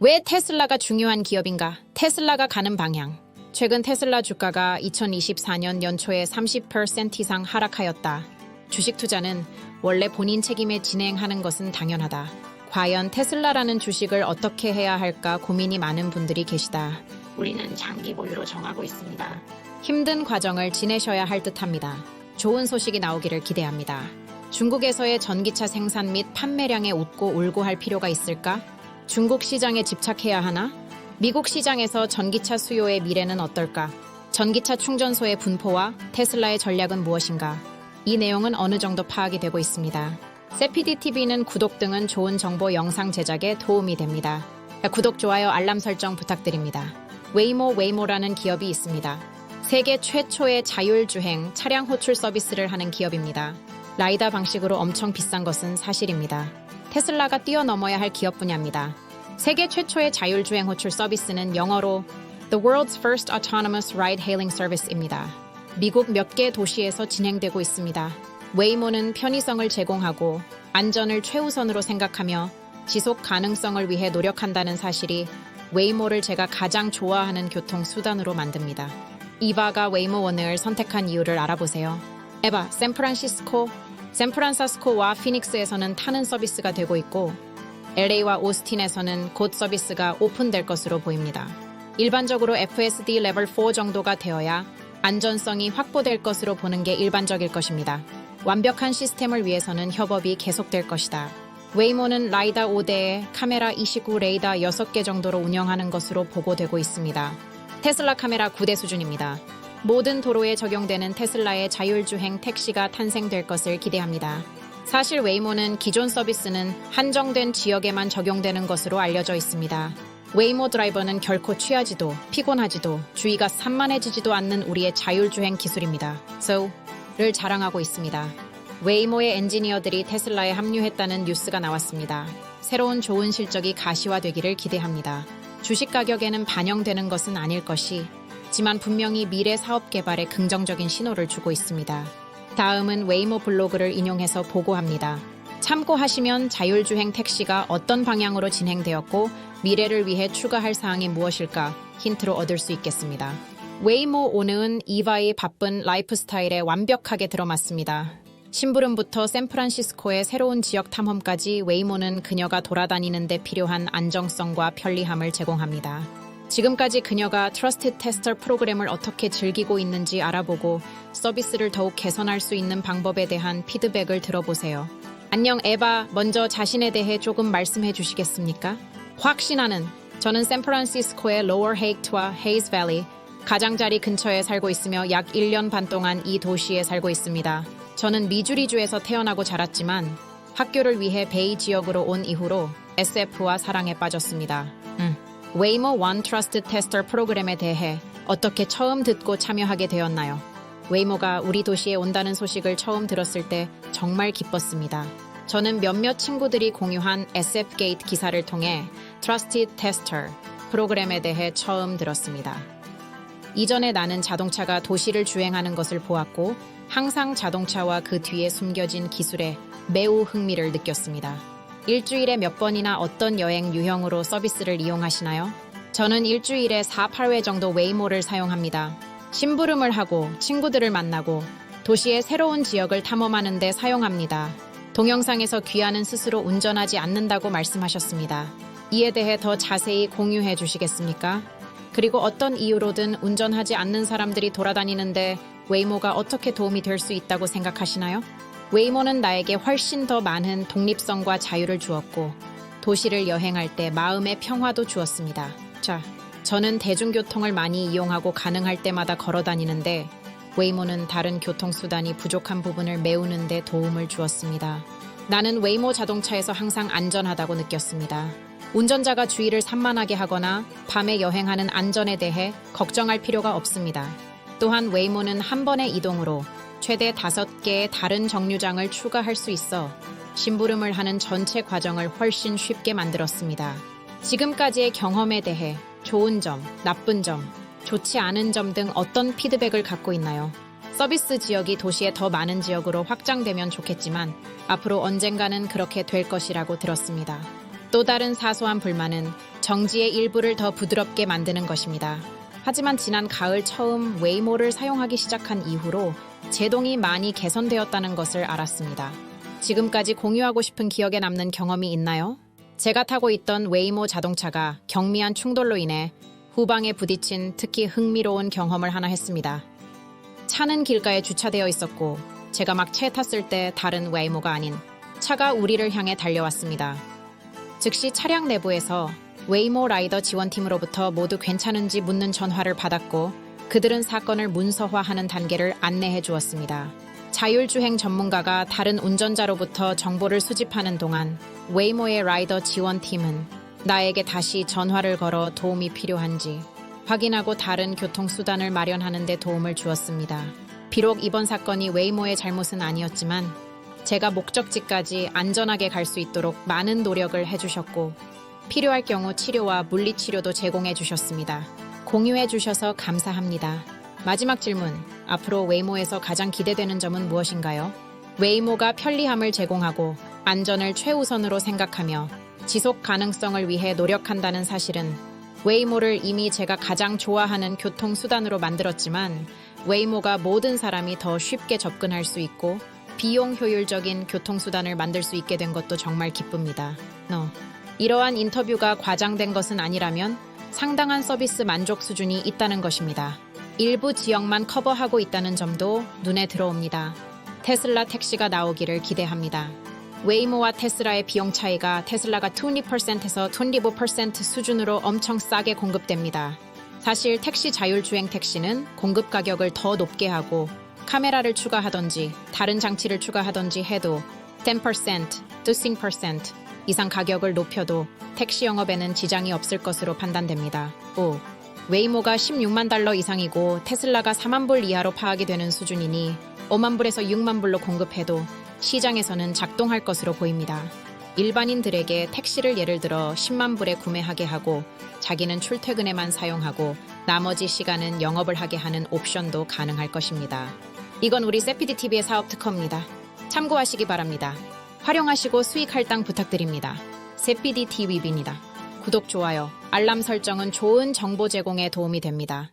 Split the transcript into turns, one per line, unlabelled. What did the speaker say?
왜 테슬라가 중요한 기업인가? 테슬라가 가는 방향. 최근 테슬라 주가가 2024년 연초에 30% 이상 하락하였다. 주식 투자는 원래 본인 책임에 진행하는 것은 당연하다. 과연 테슬라라는 주식을 어떻게 해야 할까 고민이 많은 분들이 계시다.
우리는 장기 보유로 정하고 있습니다.
힘든 과정을 지내셔야 할 듯합니다. 좋은 소식이 나오기를 기대합니다. 중국에서의 전기차 생산 및 판매량에 웃고 울고 할 필요가 있을까? 중국 시장에 집착해야 하나? 미국 시장에서 전기차 수요의 미래는 어떨까? 전기차 충전소의 분포와 테슬라의 전략은 무엇인가? 이 내용은 어느 정도 파악이 되고 있습니다. 세피디TV는 구독 등은 좋은 정보 영상 제작에 도움이 됩니다. 구독, 좋아요, 알람 설정 부탁드립니다. 웨이모라는 기업이 있습니다. 세계 최초의 자율주행 차량 호출 서비스를 하는 기업입니다. 라이다 방식으로 엄청 비싼 것은 사실입니다. 테슬라가 뛰어넘어야 할 기업 분야입니다. 세계 최초의 자율주행 호출 서비스는 영어로 The World's First Autonomous Ride-Hailing Service입니다. 미국 몇 개 도시에서 진행되고 있습니다. 웨이모는 편의성을 제공하고 안전을 최우선으로 생각하며 지속 가능성을 위해 노력한다는 사실이 웨이모를 제가 가장 좋아하는 교통수단으로 만듭니다. 이바가 웨이모원을 선택한 이유를 알아보세요. 에바, 샌프란시스코와 피닉스에서는 타는 서비스가 되고 있고 LA와 오스틴에서는 곧 서비스가 오픈될 것으로 보입니다. 일반적으로 FSD 레벨 4 정도가 되어야 안전성이 확보될 것으로 보는 게 일반적일 것입니다. 완벽한 시스템을 위해서는 협업이 계속될 것이다. 웨이모는 라이다 5대에 카메라 29 레이더 6개 정도로 운영하는 것으로 보고되고 있습니다. 테슬라 카메라 9대 수준입니다. 모든 도로에 적용되는 테슬라의 자율주행 택시가 탄생될 것을 기대합니다. 사실 웨이모는 기존 서비스는 한정된 지역에만 적용되는 것으로 알려져 있습니다. 웨이모 드라이버는 결코 취하지도 피곤하지도 주의가 산만해지지도 않는 우리의 자율주행 기술입니다. 를 자랑하고 있습니다. 웨이모의 엔지니어들이 테슬라에 합류했다는 뉴스가 나왔습니다. 새로운 좋은 실적이 가시화되기를 기대합니다. 주식 가격에는 반영되는 것은 아닐 것이지만 분명히 미래 사업 개발에 긍정적인 신호를 주고 있습니다. 다음은 웨이모 블로그를 인용해서 보고합니다. 참고하시면 자율주행 택시가 어떤 방향으로 진행되었고 미래를 위해 추가할 사항이 무엇일까 힌트로 얻을 수 있겠습니다. 웨이모 오늘은 이바의 바쁜 라이프 스타일에 완벽하게 들어맞습니다. 심부름부터 샌프란시스코의 새로운 지역 탐험까지 웨이모는 그녀가 돌아다니는 데 필요한 안정성과 편리함을 제공합니다. 지금까지 그녀가 트러스티드 테스터 프로그램을 어떻게 즐기고 있는지 알아보고 서비스를 더욱 개선할 수 있는 방법에 대한 피드백을 들어보세요. 안녕 에바, 먼저 자신에 대해 조금 말씀해 주시겠습니까? 확신하는 저는 샌프란시스코의 로어 헤이트와 헤이즈 밸리 가장자리 근처에 살고 있으며 약 1년 반 동안 이 도시에 살고 있습니다. 저는 미주리주에서 태어나고 자랐지만 학교를 위해 베이 지역으로 온 이후로 SF와 사랑에 빠졌습니다. 웨이모 원 트러스티드 테스터 프로그램에 대해 어떻게 처음 듣고 참여하게 되었나요? 웨이모가 우리 도시에 온다는 소식을 처음 들었을 때 정말 기뻤습니다. 저는 몇몇 친구들이 공유한 SF 게이트 기사를 통해 트러스티드 테스터 프로그램에 대해 처음 들었습니다. 이전에 나는 자동차가 도시를 주행하는 것을 보았고 항상 자동차와 그 뒤에 숨겨진 기술에 매우 흥미를 느꼈습니다. 일주일에 몇 번이나 어떤 여행 유형으로 서비스를 이용하시나요? 저는 일주일에 4-8회 정도 웨이모를 사용합니다. 심부름을 하고 친구들을 만나고 도시의 새로운 지역을 탐험하는 데 사용합니다. 동영상에서 귀하는 스스로 운전하지 않는다고 말씀하셨습니다. 이에 대해 더 자세히 공유해 주시겠습니까? 그리고 어떤 이유로든 운전하지 않는 사람들이 돌아다니는데 웨이모가 어떻게 도움이 될 수 있다고 생각하시나요? 웨이모는 나에게 훨씬 더 많은 독립성과 자유를 주었고 도시를 여행할 때 마음의 평화도 주었습니다. 저는 대중교통을 많이 이용하고 가능할 때마다 걸어 다니는데 웨이모는 다른 교통수단이 부족한 부분을 메우는 데 도움을 주었습니다. 나는 웨이모 자동차에서 항상 안전하다고 느꼈습니다. 운전자가 주의를 산만하게 하거나 밤에 여행하는 안전에 대해 걱정할 필요가 없습니다. 또한 웨이모는 한 번의 이동으로 최대 5개의 다른 정류장을 추가할 수 있어 심부름을 하는 전체 과정을 훨씬 쉽게 만들었습니다. 지금까지의 경험에 대해 좋은 점, 나쁜 점, 좋지 않은 점 등 어떤 피드백을 갖고 있나요? 서비스 지역이 도시의 더 많은 지역으로 확장되면 좋겠지만 앞으로 언젠가는 그렇게 될 것이라고 들었습니다. 또 다른 사소한 불만은 정지의 일부를 더 부드럽게 만드는 것입니다. 하지만 지난 가을 처음 웨이모를 사용하기 시작한 이후로 제동이 많이 개선되었다는 것을 알았습니다. 지금까지 공유하고 싶은 기억에 남는 경험이 있나요? 제가 타고 있던 웨이모 자동차가 경미한 충돌로 인해 후방에 부딪힌 특히 흥미로운 경험을 하나 했습니다. 차는 길가에 주차되어 있었고 제가 막 채 탔을 때 다른 웨이모가 아닌 차가 우리를 향해 달려왔습니다. 즉시 차량 내부에서 웨이모 라이더 지원팀으로부터 모두 괜찮은지 묻는 전화를 받았고 그들은 사건을 문서화하는 단계를 안내해 주었습니다. 자율주행 전문가가 다른 운전자로부터 정보를 수집하는 동안 웨이모의 라이더 지원팀은 나에게 다시 전화를 걸어 도움이 필요한지 확인하고 다른 교통수단을 마련하는 데 도움을 주었습니다. 비록 이번 사건이 웨이모의 잘못은 아니었지만 제가 목적지까지 안전하게 갈 수 있도록 많은 노력을 해주셨고 필요할 경우 치료와 물리치료도 제공해 주셨습니다. 공유해 주셔서 감사합니다. 마지막 질문, 앞으로 웨이모에서 가장 기대되는 점은 무엇인가요? 웨이모가 편리함을 제공하고 안전을 최우선으로 생각하며 지속 가능성을 위해 노력한다는 사실은 웨이모를 이미 제가 가장 좋아하는 교통수단으로 만들었지만 웨이모가 모든 사람이 더 쉽게 접근할 수 있고 비용 효율적인 교통수단을 만들 수 있게 된 것도 정말 기쁩니다. 이러한 인터뷰가 과장된 것은 아니라면 상당한 서비스 만족 수준이 있다는 것입니다. 일부 지역만 커버하고 있다는 점도 눈에 들어옵니다. 테슬라 택시가 나오기를 기대합니다. 웨이모와 테슬라의 비용 차이가 테슬라가 20%에서 25% 수준으로 엄청 싸게 공급됩니다. 사실 택시 자율주행 택시는 공급 가격을 더 높게 하고 카메라를 추가하던지 다른 장치를 추가하던지 해도 10%, 15% 이상 가격을 높여도 택시 영업에는 지장이 없을 것으로 판단됩니다. 웨이모가 16만 달러 이상이고 테슬라가 4만 불 이하로 파악이 되는 수준이니 5만 불에서 6만 불로 공급해도 시장에서는 작동할 것으로 보입니다. 일반인들에게 택시를 예를 들어 10만 불에 구매하게 하고 자기는 출퇴근에만 사용하고 나머지 시간은 영업을 하게 하는 옵션도 가능할 것입니다. 이건 우리 세피디TV의 사업 특허입니다. 참고하시기 바랍니다. 활용하시고 수익 할당 부탁드립니다. 세피디TV입니다. 구독, 좋아요, 알람 설정은 좋은 정보 제공에 도움이 됩니다.